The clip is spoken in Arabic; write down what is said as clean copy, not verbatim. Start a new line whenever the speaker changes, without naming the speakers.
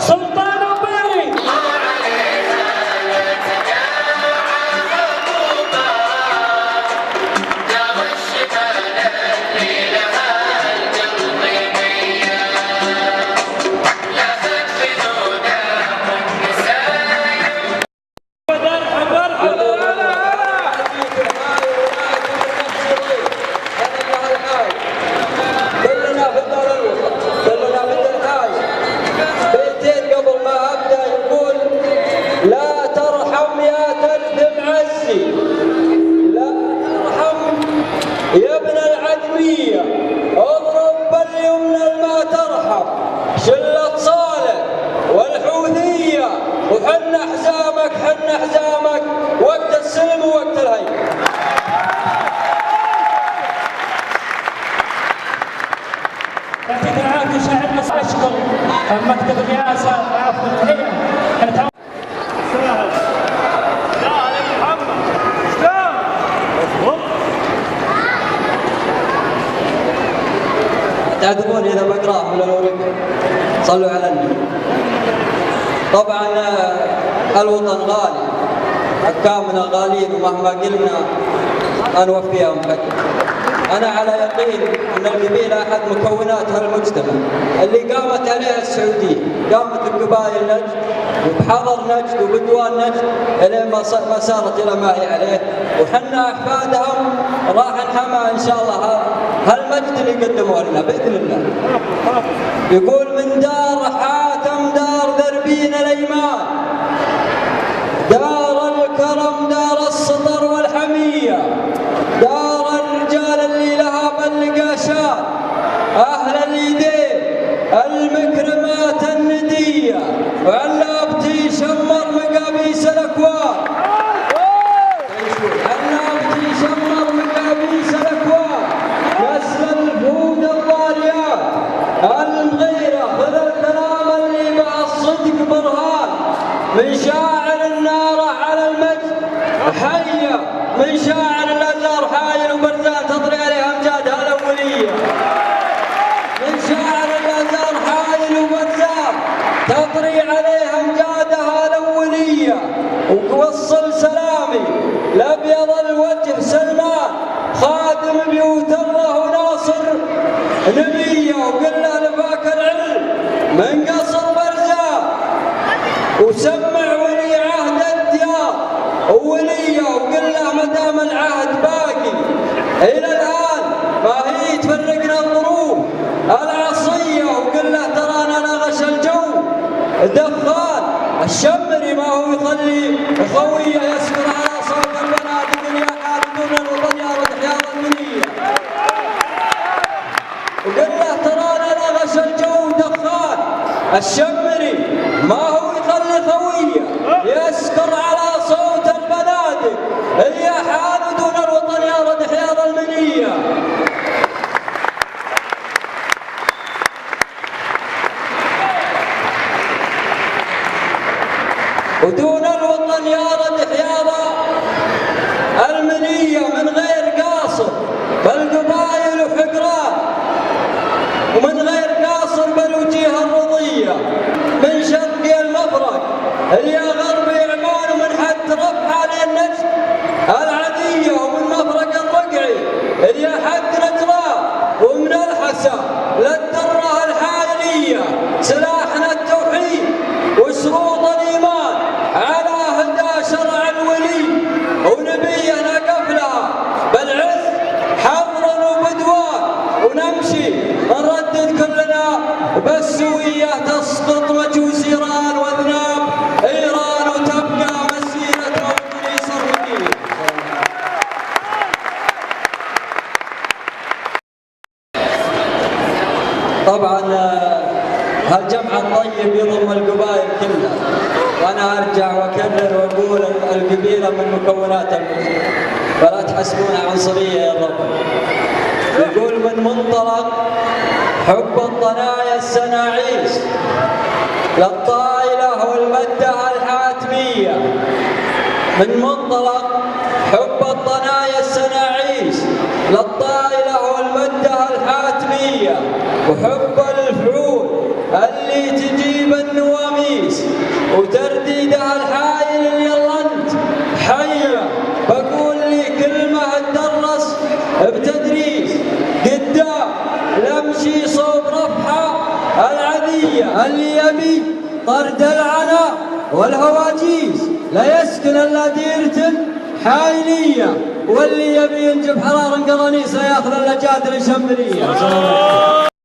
سلطان وبيري.
لا ترحم يا تلثم عزي، لا ترحم يا ابن العدمية، اضرب باليمنى ما ترحم، شلة صالح والحوثية، وحن حزامك حن حزامك، وقت السلم ووقت الهي.
يعطيك العافية شاعر مصر، اشكر مكتب الرئاسة عفوا التحية.
تعذروني اذا بقراه من الورقه. صلوا على النبي. طبعا الوطن غالي، حكامنا غاليين ومهما قلنا نوفيهم حق. انا على يقين ان القبيله احد مكونات هالمجتمع اللي قامت عليها السعوديه، قامت القبائل نجد وبحضر نجد وبدوان نجد الين ما سارت الى ما هي عليه، وحنا احفادهم راح نحمى ان شاء الله هالمجد اللي قدموه لنا باذن الله. يقول من دار حاتم دار ذربين الايمان، دار الكرم دار السطر والحميه، دار الرجال اللي لها بالنقاشات، اهل اليدين المكرمات النديه، وعلابتي شمر مقابيس الاكوان، علابتي شمر مقابيس الاكوان، نسل الفود الضاريات المغيره، خذ الكلام اللي مع الصدق برهان، من شاعر النار على المجد حيه، من شاعر الازهر حايل وبرزان تطري عليها امجادها الاوليه، من شاعر الازهر حايل وبرزان تطري عليها امجادها الاوليه، ووصل سلامي لابيض الوجه سلمان خادم بيوت الله وناصر نبيه، وقل له لفاك العلم من قصر برزان، وسمع ولي عهد الديار ووليه، وقل له ما دام العهد باقي الى الان ما هي تفرقنا الظروف العصيه، وقل له ترانا نغش الجو دخان، الشمري ما هو يخلي خويه يسكر على صوت البنادق يا حامدون الوطن يا رد حياض المنيه، وقل له ترانا نغش الجو دخان، الشمري ما هو يخلي خويه يسكر على صوت البنادق يا حامدون الوطن يا رد حياض المنيه. ودون الوطن يا رد حياض المنيه من غير قاصر بالقبائل وحقران، ومن غير قاصر بالوجيه الرضيه، من شرقي المفرق اليا غربي عمان، ومن حد رفحه للنجد العديه، ومن مفرق الرقعي اليا حد نجران، ومن الحسا للدره الحائليه، سلاحنا التوحيد وشروط الايمان على هدى شرع الولي، ونبينا قفلها بالعز حضرا وبدوان، ونمشي نردد كلنا بالسويه تسقط مجوس ايران وذناب ايران، وتبقى مسيره موطني سرمدين. طبعا هالجمع الطيب يضم القبائل كلها، وانا ارجع واكرر واقول القبيله من مكونات المجتمع، فلا تحسبونها عنصريه يا رب. يقول من منطلق حب الطنايا السناعيس للطائله والمده الحاتميه، من منطلق حب الطنايا السناعيس للطائله والمده الحاتميه، وحب الفعول اللي تجيب النوام يده الحايل اللي يلا انت حيه بقول لي كلمه اتدرس بتدريس قدام لمشي صوب رفحه العاديه اللي يبي طرد العنا والهواجيس لا يسكن الا ديرة حايليه واللي يبي ينجب حرار قرانيس لا ياخذ الا جادر شمريه.